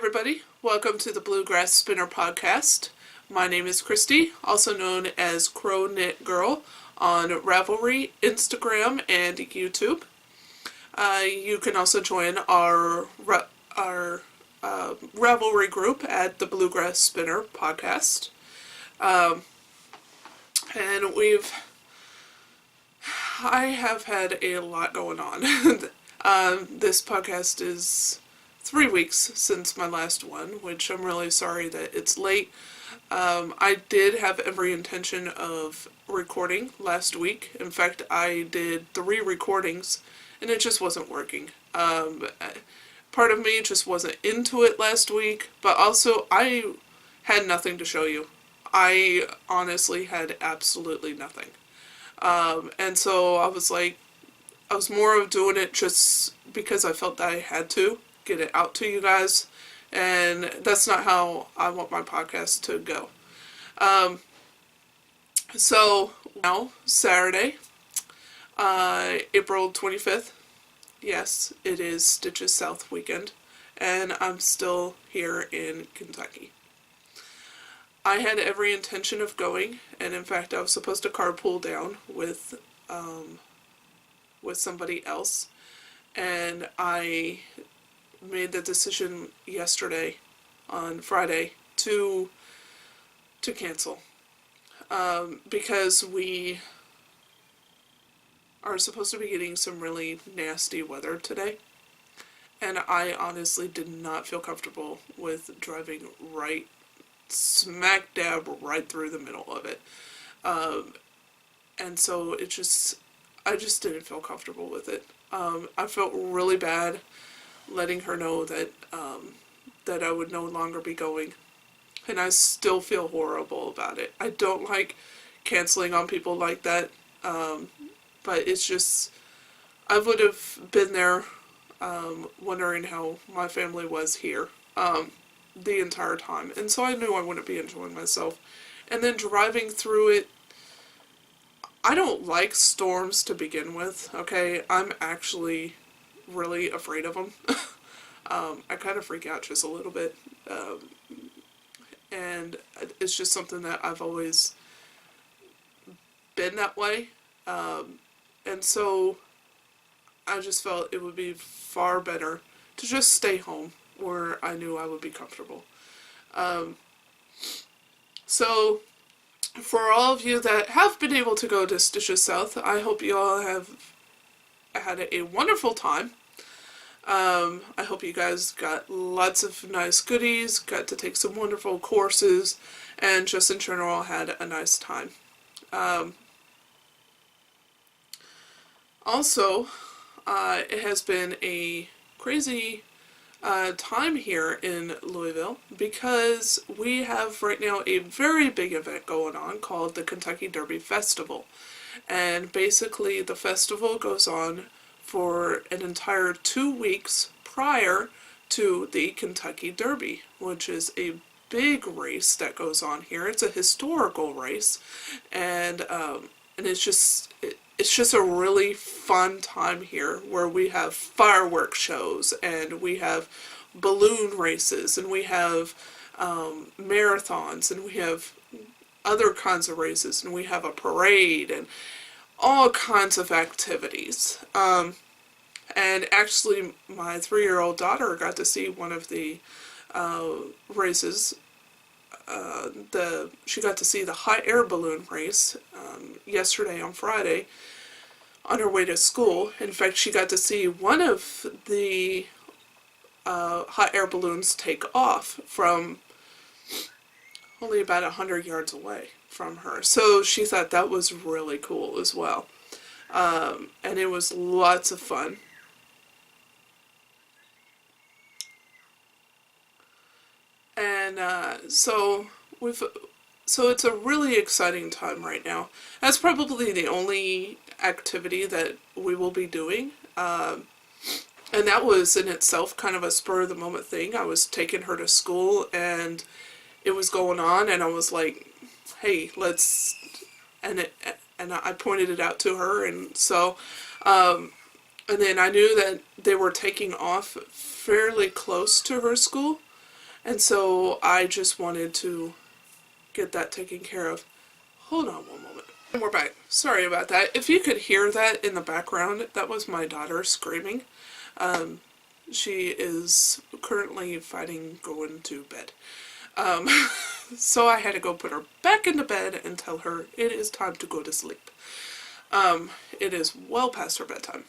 everybody. Welcome to the Bluegrass Spinner podcast. My name is Christy, also known as Crow Knit Girl on Ravelry, Instagram, and YouTube. You can also join our Ravelry group at the Bluegrass Spinner podcast. And I have had a lot going on. This podcast is 3 weeks since my last one, which I'm really sorry that it's late. I did have every intention of recording last week. In fact, I did 3 recordings, and it just wasn't working. Part of me just wasn't into it last week, but also I had nothing to show you. I honestly had absolutely nothing. And so I was more of doing it just because I felt that I had to get it out to you guys, and that's not how I want my podcast to go. So now, Saturday, April 25th, yes, it is Stitches South weekend, and I'm still here in Kentucky. I had every intention of going, and in fact I was supposed to carpool down with somebody else, and I made the decision yesterday on Friday to cancel, because we are supposed to be getting some really nasty weather today, and I honestly did not feel comfortable with driving right smack dab right through the middle of it, and so I just didn't feel comfortable with it. I felt really bad letting her know that that I would no longer be going, and I still feel horrible about it. I don't like canceling on people like that, but it's just, I would have been there wondering how my family was here the entire time, and so I knew I wouldn't be enjoying myself. And then driving through it, I don't like storms to begin with, okay? I'm actually really afraid of them. I kind of freak out just a little bit, and it's just something that I've always been that way, and so I just felt it would be far better to just stay home where I knew I would be comfortable. So for all of you that have been able to go to Stitches South, I hope you all have had a wonderful time. I hope you guys got lots of nice goodies, got to take some wonderful courses, and just in general had a nice time. Also, it has been a crazy time here in Louisville, because we have right now a very big event going on called the Kentucky Derby Festival. And basically the festival goes on for an entire 2 weeks prior to the Kentucky Derby, which is a big race that goes on here. It's a historical race, and it's just a really fun time here, where we have fireworks shows, and we have balloon races, and we have marathons, and we have other kinds of races, and we have a parade, and all kinds of activities. And actually, my 3-year-old daughter got to see one of the races. She got to see the hot air balloon race yesterday on Friday on her way to school. In fact, she got to see one of the hot air balloons take off from only about 100 yards away from her. So she thought that was really cool as well. And it was lots of fun. And so it's a really exciting time right now. That's probably the only activity that we will be doing. And that was in itself kind of a spur of the moment thing. I was taking her to school, and it was going on, and I was like, hey, let's, and I pointed it out to her, and so, and then I knew that they were taking off fairly close to her school, And so I just wanted to get that taken care of. Hold on one moment. And we're back. Sorry about that. If you could hear that in the background, that was my daughter screaming. She is currently fighting going to bed. So I had to go put her back into bed and tell her it is time to go to sleep. It is well past her bedtime.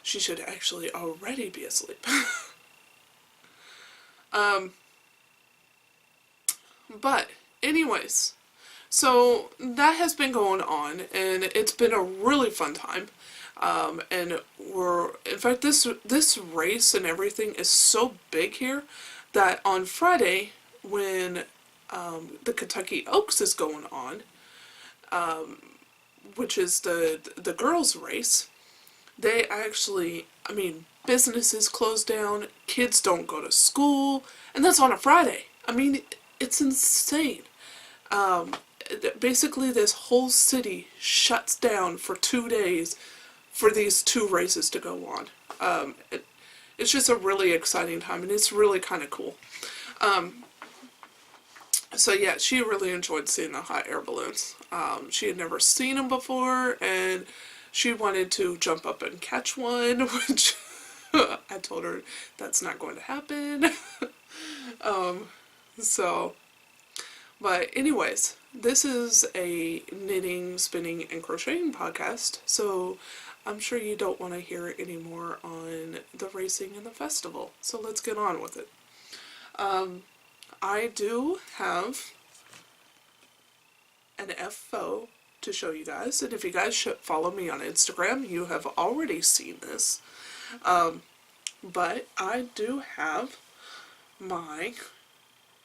She should actually already be asleep. But anyways, so that has been going on, and it's been a really fun time. And in fact, this race and everything is so big here that on Friday, when the Kentucky Oaks is going on, which is the girls' race, they actually, I mean, businesses close down, kids don't go to school, and that's on a Friday. I mean, it's insane. Basically, this whole city shuts down for 2 days for these 2 races to go on. It's just a really exciting time, and it's really kind of cool. So yeah, she really enjoyed seeing the hot air balloons. She had never seen them before, and she wanted to jump up and catch one, which I told her that's not going to happen. But anyways, this is a knitting, spinning, and crocheting podcast, so I'm sure you don't want to hear any more on the racing and the festival. So let's get on with it. I do have an FO to show you guys, and if you guys should follow me on Instagram, you have already seen this. But I do have my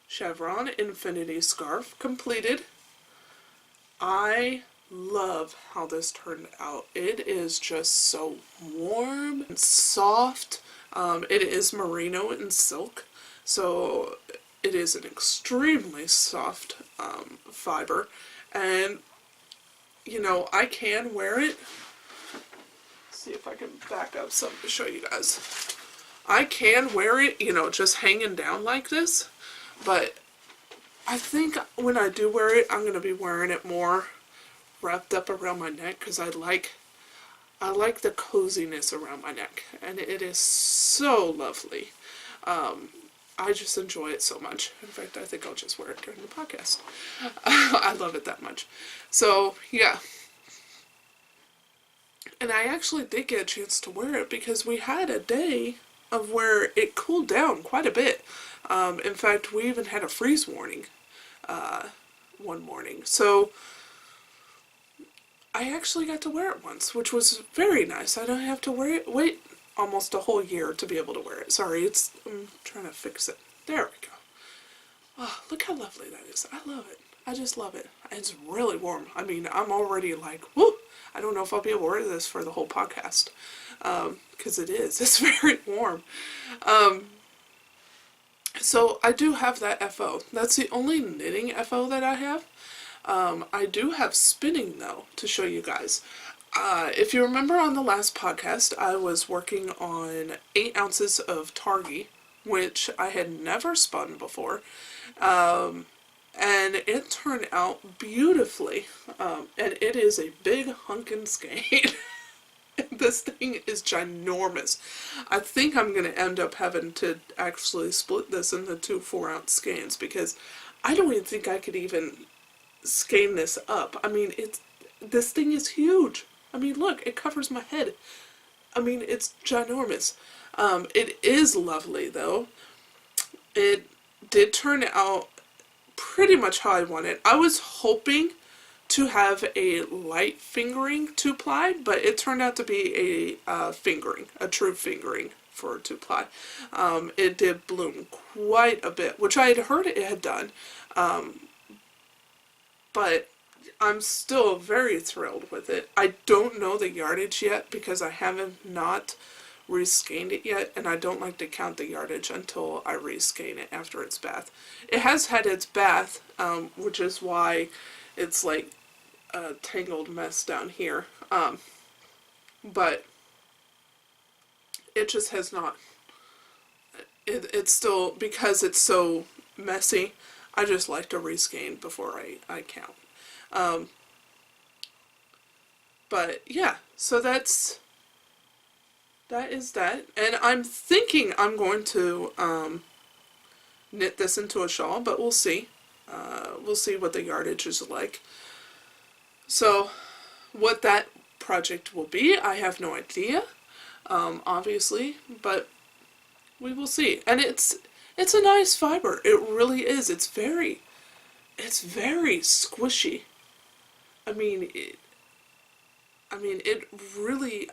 chevron infinity scarf completed. I love how this turned out. It is just so warm and soft. It is merino and silk, so it is an extremely soft fiber, and you know, I can wear it. Let's see if I can back up some to show you guys. I can wear it, you know, just hanging down like this, but I think when I do wear it, I'm going to be wearing it more wrapped up around my neck, because I like the coziness around my neck, and it is so lovely. I just enjoy it so much. In fact, I think I'll just wear it during the podcast. I love it that much. So, yeah. And I actually did get a chance to wear it because we had a day of where it cooled down quite a bit. In fact, we even had a freeze warning one morning. So, I actually got to wear it once, which was very nice. I don't have to wait almost a whole year to be able to wear it. Sorry, I'm trying to fix it. There we go. Oh, look how lovely that is. I love it. I just love it. It's really warm. I mean, I'm already like, whoo! I don't know if I'll be able to wear this for the whole podcast. Because it is. It's very warm. So I do have that FO. That's the only knitting FO that I have. I do have spinning, though, to show you guys. If you remember on the last podcast, I was working on 8 ounces of targi, which I had never spun before, and it turned out beautifully, and it is a big hunkin' skein. This thing is ginormous. I think I'm going to end up having to actually split this into 2 4-ounce skeins, because I don't even think I could even skein this up. I mean, this thing is huge. I mean, look, it covers my head. I mean, it's ginormous. It is lovely, though. It did turn out pretty much how I wanted. I was hoping to have a light fingering 2-ply, but it turned out to be a true fingering for 2-ply. It did bloom quite a bit, which I had heard it had done, but I'm still very thrilled with it. I don't know the yardage yet because I haven't not reskeined it yet, and I don't like to count the yardage until I reskein it after its bath. It has had its bath, which is why it's like a tangled mess down here. But it just has not. it's still, because it's so messy, I just like to reskein before I count. Um, but yeah, so that is that. And I'm thinking I'm going to knit this into a shawl, but we'll see. We'll see what the yardage is like. So what that project will be, I have no idea, obviously, but we will see. And it's a nice fiber. It really is. It's very squishy. I mean, it really.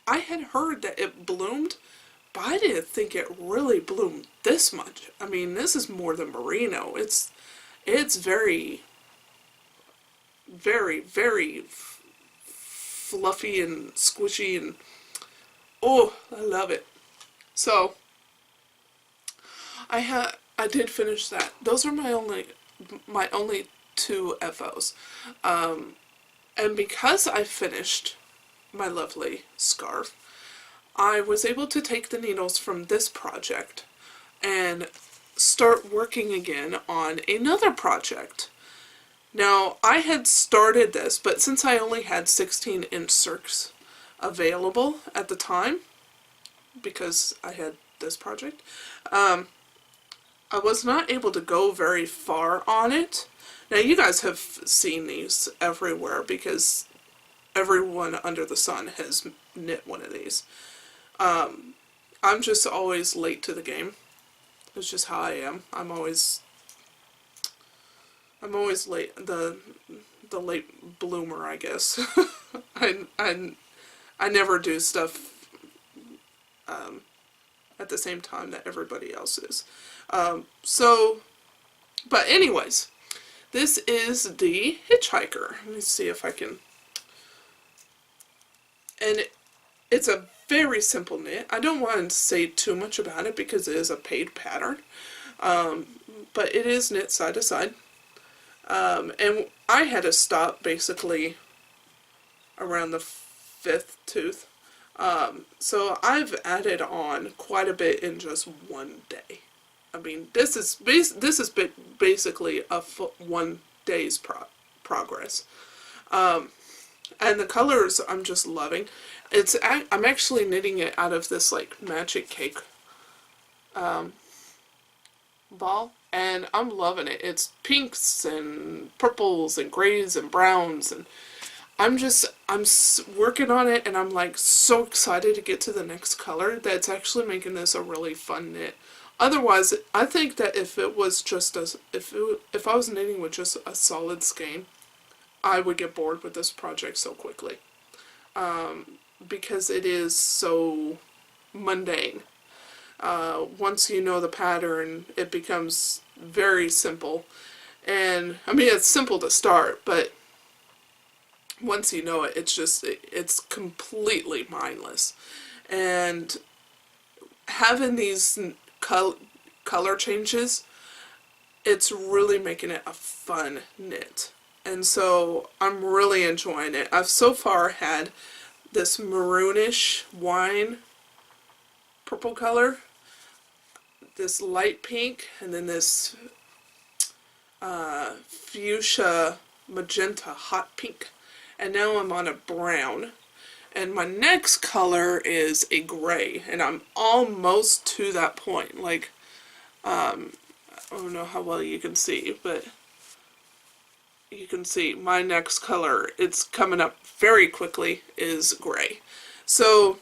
I had heard that it bloomed, but I didn't think it really bloomed this much. I mean, this is more than merino. It's very, very, very fluffy and squishy, and oh, I love it. So I did finish that. Those are my only two FOs. And because I finished my lovely scarf, I was able to take the needles from this project and start working again on another project. Now, I had started this, but since I only had 16-inch circs available at the time, because I had this project, I was not able to go very far on it. Now, you guys have seen these everywhere because everyone under the sun has knit one of these. I'm just always late to the game. It's just how I am. I'm always late. The late bloomer, I guess. I never do stuff at the same time that everybody else is. But anyways, this is the Hitchhiker. Let me see if I can. And it's a very simple knit. I don't want to say too much about it because it is a paid pattern. But it is knit side to side. And I had to stop basically around the 5th tooth. So I've added on quite a bit in just one day. I mean, this is basically a 1 day's progress. And the colors I'm just loving. I'm actually knitting it out of this like magic cake ball, and I'm loving it. It's pinks and purples and grays and browns, and I'm working on it, and I'm like so excited to get to the next color that's actually making this a really fun knit. Otherwise, I think that if it was just if I was knitting with just a solid skein, I would get bored with this project so quickly. Because it is so mundane. Once you know the pattern, it becomes very simple. And, I mean, it's simple to start, but once you know it, it's completely mindless. And having these color changes, it's really making it a fun knit. And so I'm really enjoying it. I've so far had this maroonish wine purple color, this light pink, and then this fuchsia magenta hot pink. And now I'm on a brown. And my next color is a gray, and I'm almost to that point. Like, I don't know how well you can see, but you can see my next color, it's coming up very quickly, is gray. So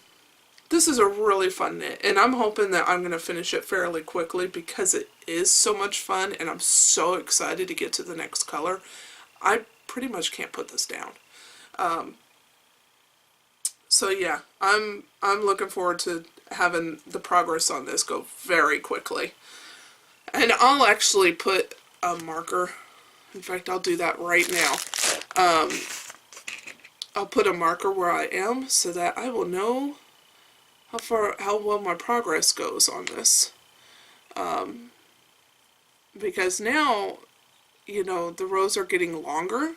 this is a really fun knit, and I'm hoping that I'm going to finish it fairly quickly because it is so much fun, and I'm so excited to get to the next color. I pretty much can't put this down. So yeah, I'm looking forward to having the progress on this go very quickly. And I'll actually put a marker. In fact, I'll do that right now. I'll put a marker where I am so that I will know how well my progress goes on this. Because now, you know, the rows are getting longer,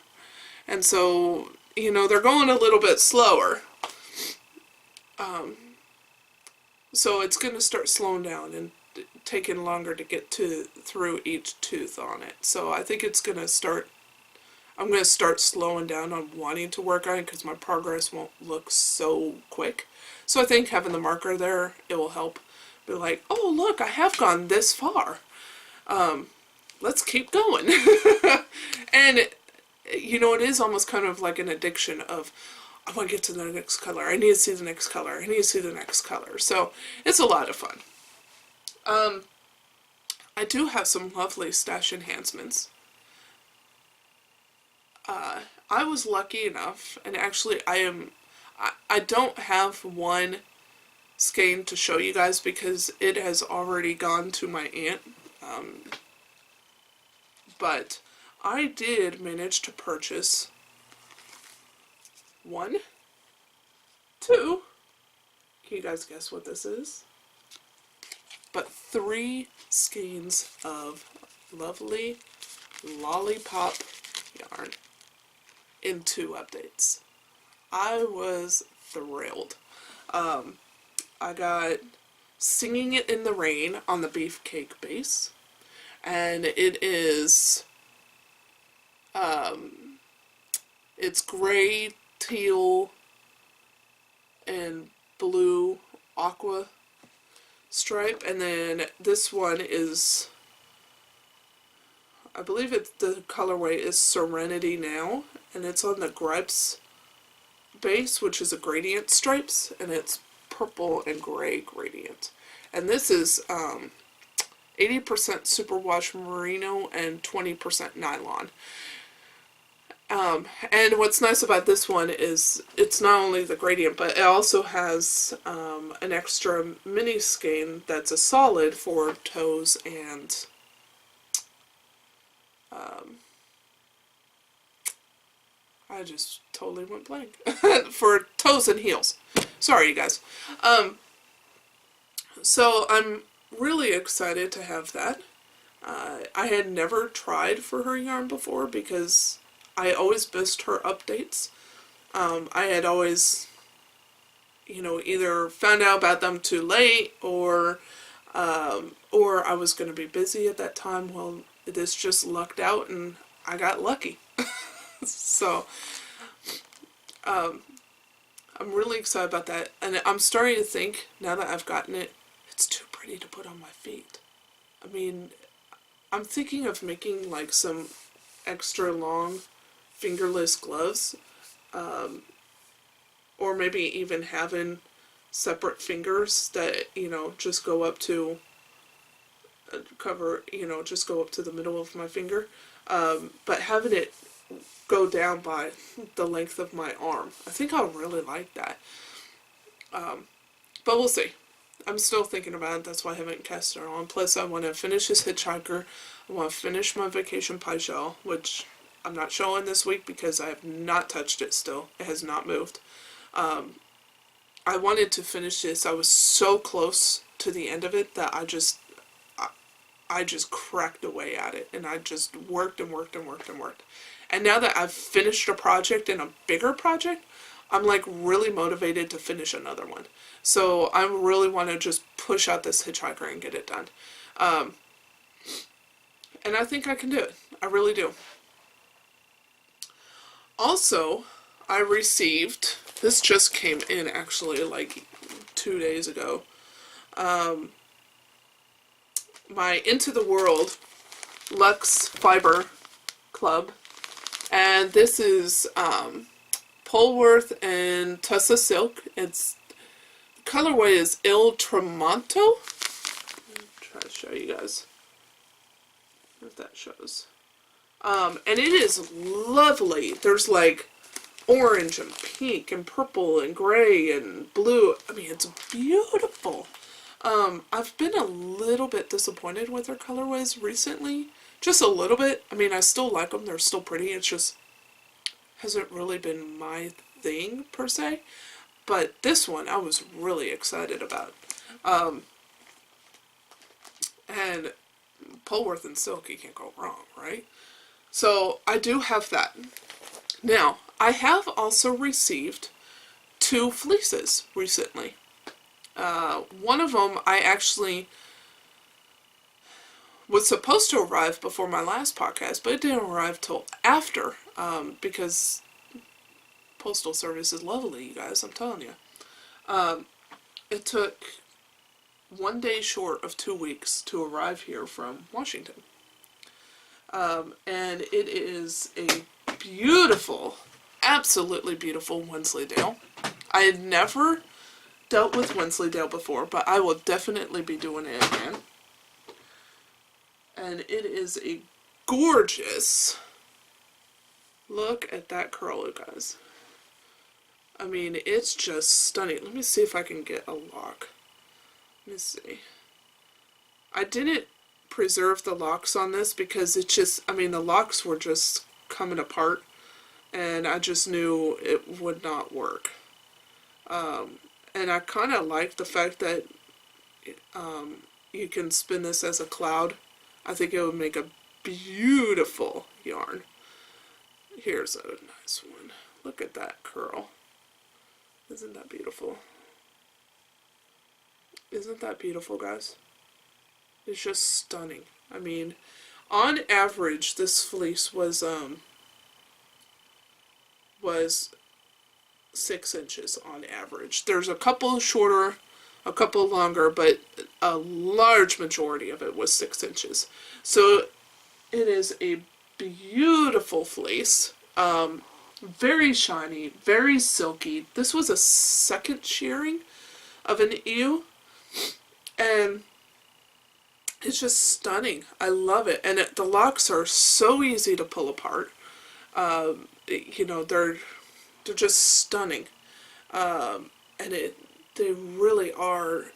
and so, you know, they're going a little bit slower. So it's going to start slowing down and taking longer to get through each tooth on it. So I think it's going to start, I'm going to start slowing down on wanting to work on it because my progress won't look so quick. So I think having the marker there, it will help. Be like, oh look, I have gone this far. Let's keep going. And you know, it is almost kind of like an addiction of, I want to get to the next color. I need to see the next color. I need to see the next color. So it's a lot of fun. I do have some lovely stash enhancements. I was lucky enough, and actually I don't have one skein to show you guys because it has already gone to my aunt. But I did manage to purchase 1, 2, can you guys guess what this is? But 3 skeins of lovely lollipop yarn in 2 updates. I was thrilled. I got Singing It in the Rain on the beefcake base, and it is it's gray, teal, and blue aqua stripe, and then this one is, I believe the colorway is Serenity Now, and it's on the Gripes base, which is a gradient stripes, and it's purple and gray gradient. And this is 80% superwash merino and 20% nylon. And what's nice about this one is it's not only the gradient, but it also has an extra mini skein that's a solid for toes and I just totally went blank. For toes and heels. Sorry, you guys. So I'm really excited to have that. I had never tried for her yarn before because I always missed her updates. I had always, you know, either found out about them too late or I was going to be busy at that time. Well, this just lucked out and I got lucky. So, I'm really excited about that. And I'm starting to think, now that I've gotten it, it's too pretty to put on my feet. I mean, I'm thinking of making like some extra long fingerless gloves, or maybe even having separate fingers that, you know, just go up to just go up to the middle of my finger, but having it go down by the length of my arm. I think I'll really like that. But we'll see. I'm still thinking about it. That's why I haven't cast it on. Plus, I want to finish this hitchhiker. I want to finish my vacation pie shell, which I'm not showing this week because I have not touched it still. It has not moved. I wanted to finish this. I was so close to the end of it that I just cracked away at it, and I just worked and worked and worked and worked. And now that I've finished a project and a bigger project, I'm like really motivated to finish another one. So I really want to just push out this hitchhiker and get it done. And I think I can do it. I really do. Also, I received, this just came in actually like 2 days ago, my Into the World Luxe Fiber Club. And this is Polworth and Tussa Silk. It's, the colorway is Il Tramonto. Try to show you guys if that shows. And it is lovely. There's like orange and pink and purple and gray and blue. I mean, it's beautiful. I've been a little bit disappointed with their colorways recently. Just a little bit. I mean, I still like them. They're still pretty. It's just hasn't really been my thing, per se. But this one, I was really excited about. And Polworth and Silk, you can't go wrong, right? So, I do have that. Now, I have also received 2 fleeces recently. One of them I actually was supposed to arrive before my last podcast, but it didn't arrive till after, because Postal Service is lovely, you guys, I'm telling you. It took 1 day short of 2 weeks to arrive here from Washington. And it is a beautiful, absolutely beautiful Wensleydale. I had never dealt with Wensleydale before, but I will definitely be doing it again. And it is a gorgeous, look at that curl, you guys. I mean, it's just stunning. Let me see if I can get a lock. Let me see. I didn't preserve the locks on this because it just, I mean, the locks were just coming apart, and I just knew it would not work. And I kind of like the fact that you can spin this as a cloud. I think it would make a beautiful yarn. Here's a nice one. Look at that curl. Isn't that beautiful? Isn't that beautiful, guys? It's just stunning. I mean, on average, this fleece was 6 inches on average. There's a couple shorter, a couple longer, but a large majority of it was 6 inches. So it is a beautiful fleece. Very shiny, very silky. This was a second shearing of an ewe, and it's just stunning. I love it. And the locks are so easy to pull apart. You know, they're just stunning. And they really are.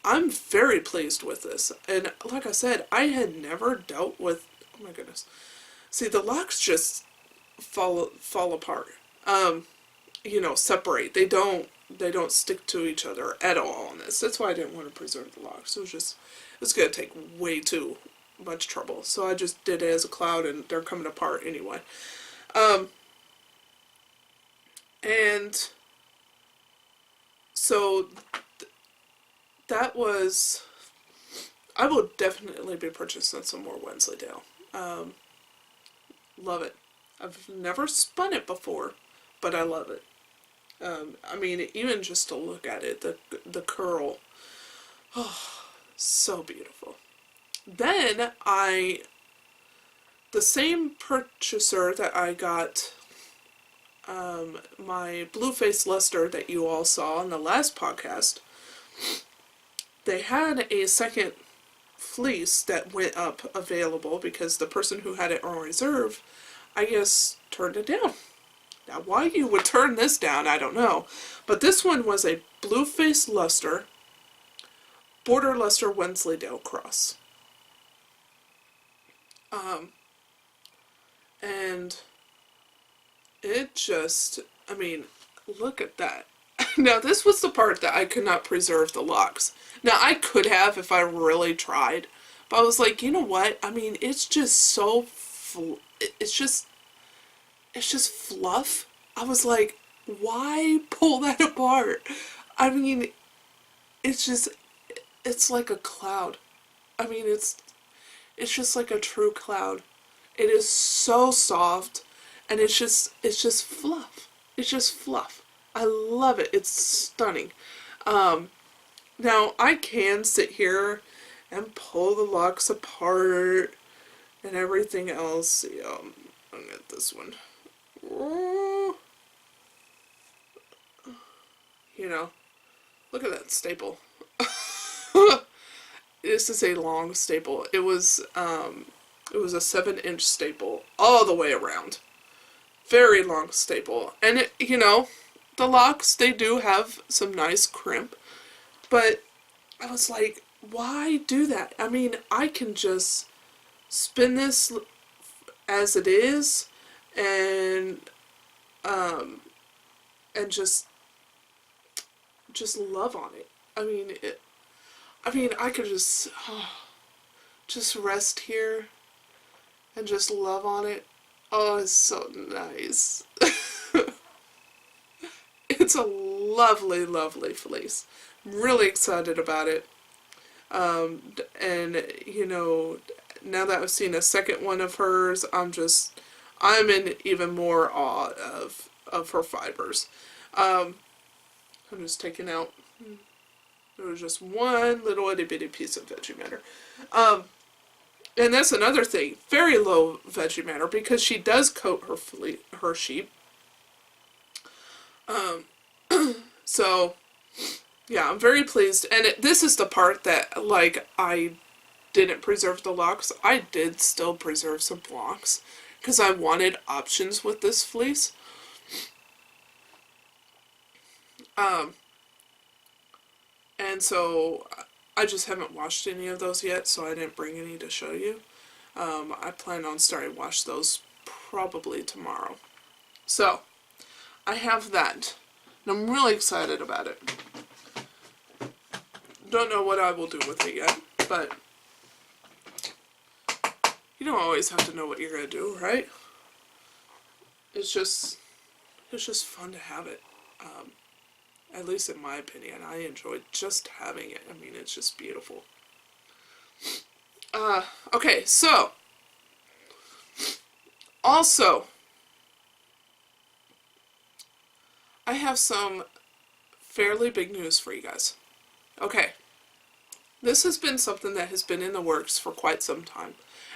I'm very pleased with this. And like I said, I had never dealt with, oh my goodness. See, the locks just fall apart. You know, separate. They don't stick to each other at all on this. That's why I didn't want to preserve the locks. It was going to take way too much trouble. So I just did it as a cloud, and they're coming apart anyway. And so that was, I will definitely be purchasing some more Wensleydale. Love it. I've never spun it before, but I love it. I mean, even just to look at it, the curl, oh, so beautiful. Then the same purchaser that I got my Blueface Luster that you all saw in the last podcast, they had a second fleece that went up available because the person who had it on reserve, I guess, turned it down. Now, why you would turn this down, I don't know. But this one was a Blueface Luster, Border Luster Wensleydale cross. And it just, I mean, look at that. Now, this was the part that I could not preserve the locks. Now, I could have if I really tried. But I was like, you know what? I mean, it's just so, it's just fluff. I was like, why pull that apart? I mean, it's like a cloud. I mean, it's just like a true cloud. It is so soft, and it's just fluff. It's just fluff. I love it. It's stunning. Now, I can sit here and pull the locks apart and everything else. See, I'll get this one. You know, look at that staple. This is a long staple. It was a 7-inch staple all the way around. Very long staple. And it, you know, the locks, they do have some nice crimp, but I was like, why do that? I mean, I can just spin this as it is and just love on it. I mean, I could just rest here and just love on it. Oh, it's so nice. It's a lovely, lovely fleece. I'm really excited about it. And, now that I've seen a second one of hers, I'm in even more awe of her fibers. I'm just taking out, there was just one little itty bitty piece of veggie matter. And that's another thing, very low veggie matter, because she does coat her sheep. So, yeah, I'm very pleased. And this is the part that, like, I didn't preserve the locks. I did still preserve some blocks, because I wanted options with this fleece. And so I just haven't washed any of those yet, so I didn't bring any to show you. I plan on starting to wash those probably tomorrow. So, I have that. And I'm really excited about it. Don't know what I will do with it yet, but you don't always have to know what you're going to do, right? It's just fun to have it. At least in my opinion, I enjoy just having it. I mean, it's just beautiful. Okay, so, also, I have some fairly big news for you guys. Okay, this has been something that has been in the works for quite some time,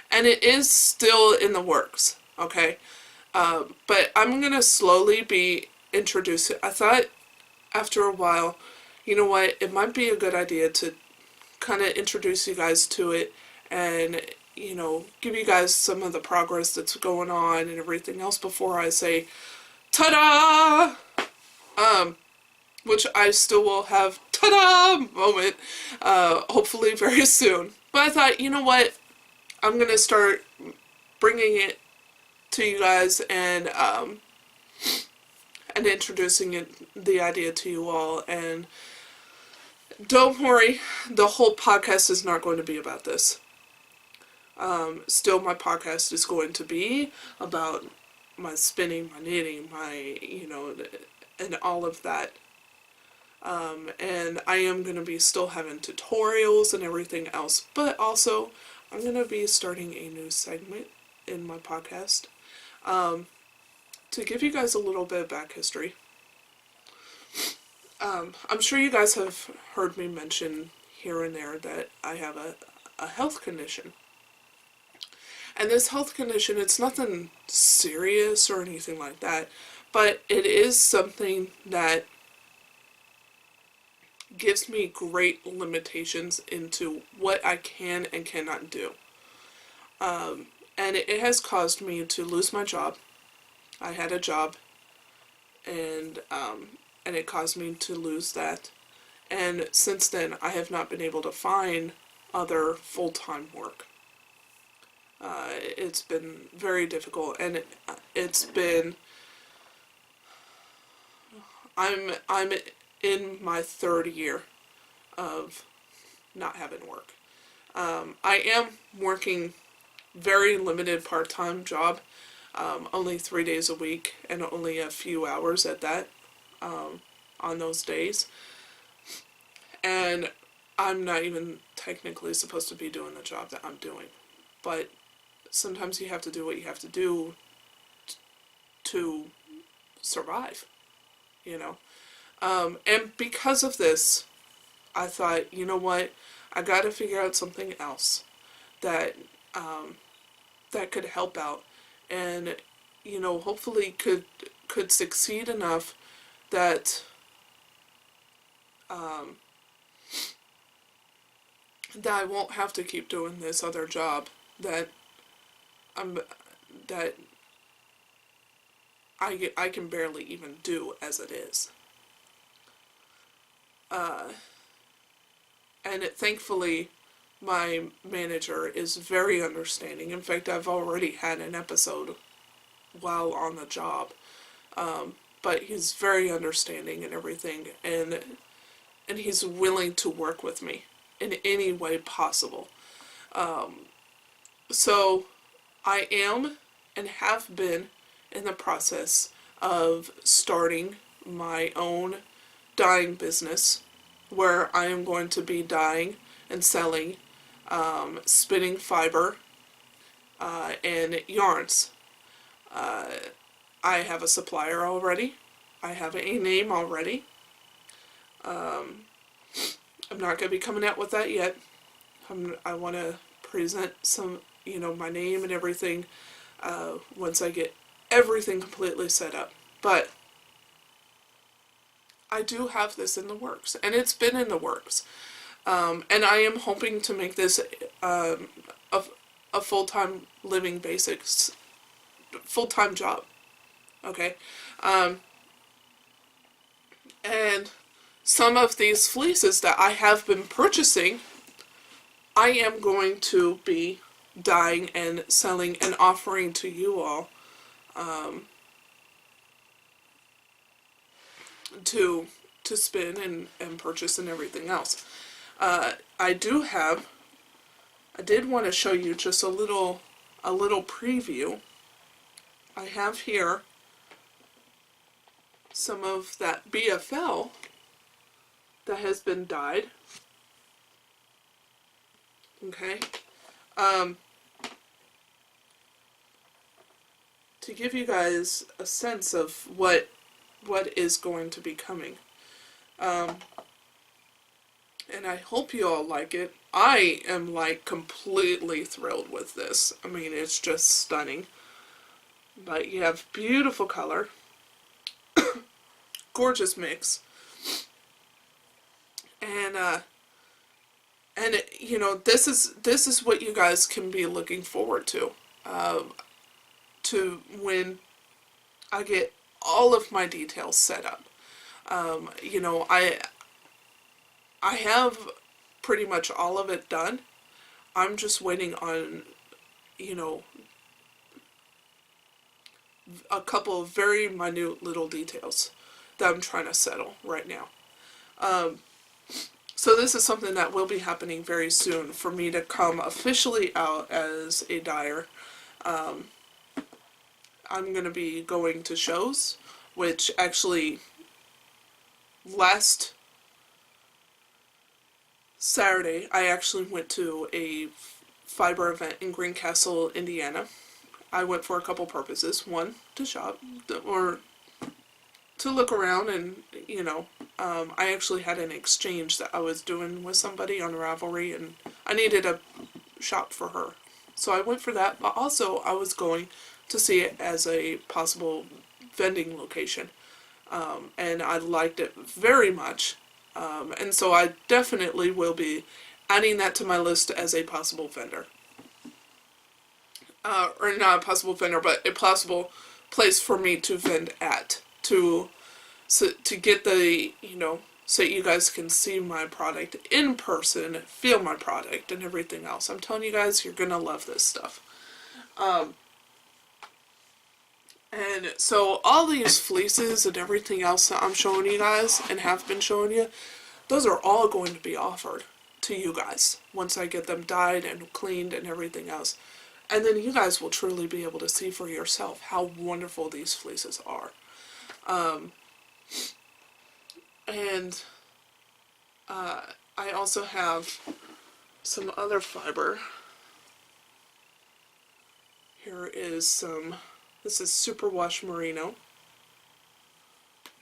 and it is still in the works, okay? But I'm going to slowly be introducing, I thought after a while, you know what, it might be a good idea to kind of introduce you guys to it and, give you guys some of the progress that's going on and everything else before I say, ta-da! Which I still will have ta-da moment, hopefully very soon. But I thought, you know what, I'm going to start bringing it to you guys and introducing the idea to you all. And don't worry, the whole podcast is not going to be about this. Still, my podcast is going to be about my spinning, my knitting, my, and all of that. And I am going to be still having tutorials and everything else, but also I'm going to be starting a new segment in my podcast to give you guys a little bit of back history. I'm sure you guys have heard me mention here and there that I have a health condition. And this health condition, it's nothing serious or anything like that, but it is something that gives me great limitations into what I can and cannot do. And it has caused me to lose my job. I had a job, and it caused me to lose that. And since then, I have not been able to find other full-time work. It's been very difficult, and it's been, I'm in my third year of not having work. I am working very limited part-time job, only 3 days a week, and only a few hours at that, on those days. And I'm not even technically supposed to be doing the job that I'm doing. But sometimes you have to do what you have to do to survive, And because of this, I thought, you know what, I gotta figure out something else that that could help out, and hopefully could succeed enough that that I won't have to keep doing this other job that I can barely even do as it is. And thankfully, my manager is very understanding. In fact, I've already had an episode while on the job. But he's very understanding and everything, and he's willing to work with me in any way possible. So I am and have been in the process of starting my own dyeing business. where I am going to be dyeing and selling spinning fiber and yarns. I have a supplier already. I have a name already. I'm not going to be coming out with that yet. I want to present some, my name and everything once I get everything completely set up. But I do have this in the works, and it's been in the works. And I am hoping to make this a full-time living basics, full-time job. Okay? And some of these fleeces that I have been purchasing, I am going to be dyeing and selling and offering to you all to spin and purchase and everything else. I did want to show you just a little preview. I have here some of that BFL that has been dyed. Okay. To give you guys a sense of what is going to be coming. And I hope you all like it. I am like completely thrilled with this. I mean, it's just stunning. But you have beautiful color. Gorgeous mix. And this is what you guys can be looking forward to when I get all of my details set up. I have pretty much all of it done. I'm just waiting on, a couple of very minute little details that I'm trying to settle right now. So this is something that will be happening very soon for me to come officially out as a dyer. I'm going to be going to shows, which actually last Saturday I actually went to a fiber event in Greencastle, Indiana. I went for a couple purposes. One, to shop, or to look around, and I actually had an exchange that I was doing with somebody on Ravelry, and I needed a shop for her. So I went for that, but also I was going to see it as a possible vending location. And I liked it very much. And so I definitely will be adding that to my list as a possible vendor. Or not a possible vendor, but a possible place for me to vend at. To get the, so you guys can see my product in person, feel my product, and everything else. I'm telling you guys, you're going to love this stuff. And so all these fleeces and everything else that I'm showing you guys and have been showing you, those are all going to be offered to you guys once I get them dyed and cleaned and everything else. And then you guys will truly be able to see for yourself how wonderful these fleeces are. I also have some other fiber. Here is some, this is Superwash Merino.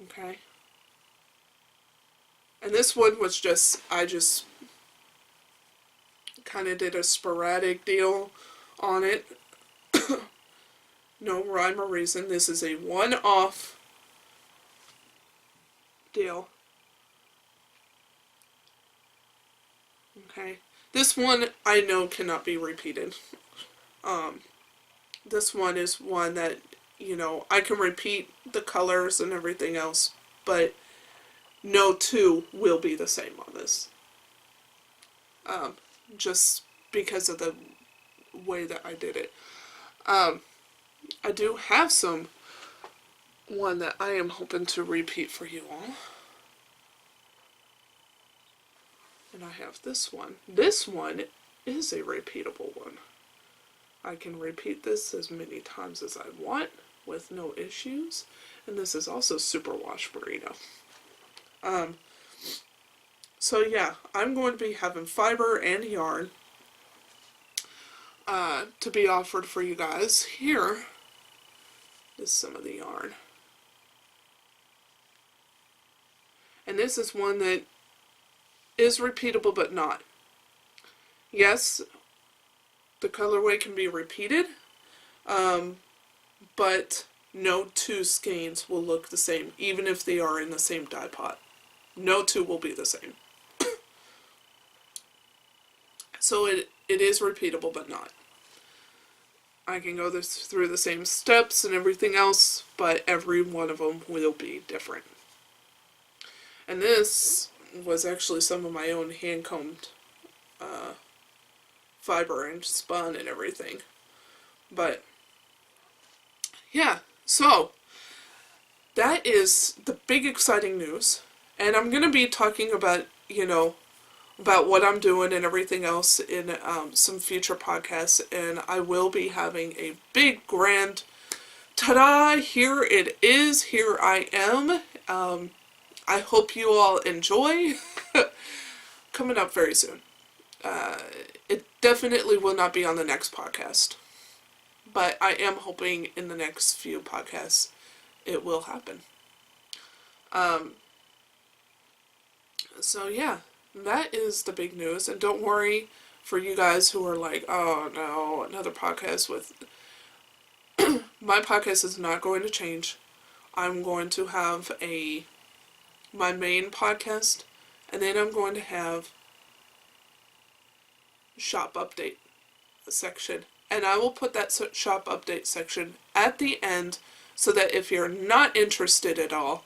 Okay. And this one was I just kind of did a sporadic deal on it. No rhyme or reason. This is a one-off deal. Okay. This one I know cannot be repeated. This one is one that, I can repeat the colors and everything else, but no two will be the same on this. Just because of the way that I did it. I do have one that I am hoping to repeat for you all. And I have this one. This one is a repeatable one. I can repeat this as many times as I want with no issues. And this is also Superwash Merino. So yeah, I'm going to be having fiber and yarn to be offered for you guys. Here is some of the yarn. And this is one that is repeatable but not. Yes, the colorway can be repeated, but no two skeins will look the same, even if they are in the same dye pot. No two will be the same. So it is repeatable but not. I can go through the same steps and everything else, but every one of them will be different. And this was actually some of my own hand-combed fiber and spun and everything. But yeah, so that is the big exciting news. And I'm going to be talking about, about what I'm doing and everything else in some future podcasts. And I will be having a big grand ta-da, here it is, here I am. I hope you all enjoy. Coming up very soon. It definitely will not be on the next podcast. But I am hoping in the next few podcasts it will happen. So yeah, that is the big news. And don't worry for you guys who are like, oh no, another podcast with... My podcast is not going to change. I'm going to have my main podcast, and then I'm going to have shop update section. And I will put that shop update section at the end so that if you're not interested at all,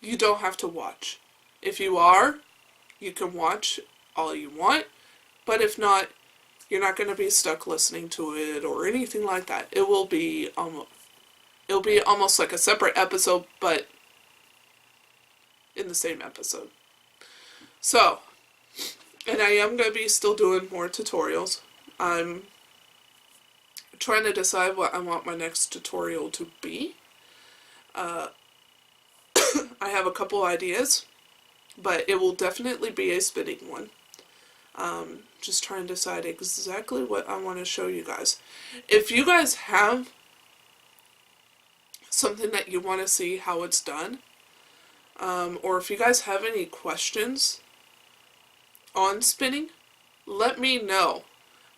you don't have to watch. If you are, you can watch all you want, but if not, you're not going to be stuck listening to it or anything like that. It will be almost like a separate episode, but in the same episode. So, and I am going to be still doing more tutorials. I'm trying to decide what I want my next tutorial to be. I have a couple ideas, but it will definitely be a spinning one. Just trying to decide exactly what I want to show you guys. If you guys have something that you want to see how it's done, or if you guys have any questions on spinning, let me know.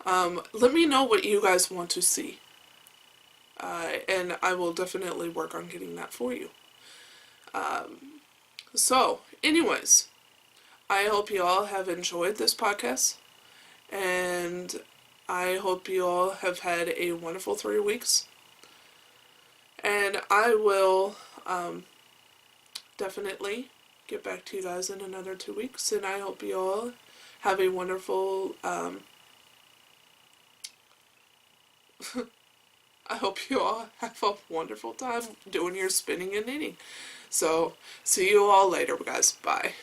Let me know what you guys want to see. And I will definitely work on getting that for you. So, anyways, I hope you all have enjoyed this podcast. And I hope you all have had a wonderful 3 weeks. And I will definitely get back to you guys in another 2 weeks. And I hope you all have a wonderful... I hope you all have a wonderful time doing your spinning and knitting. So, see you all later, guys. Bye.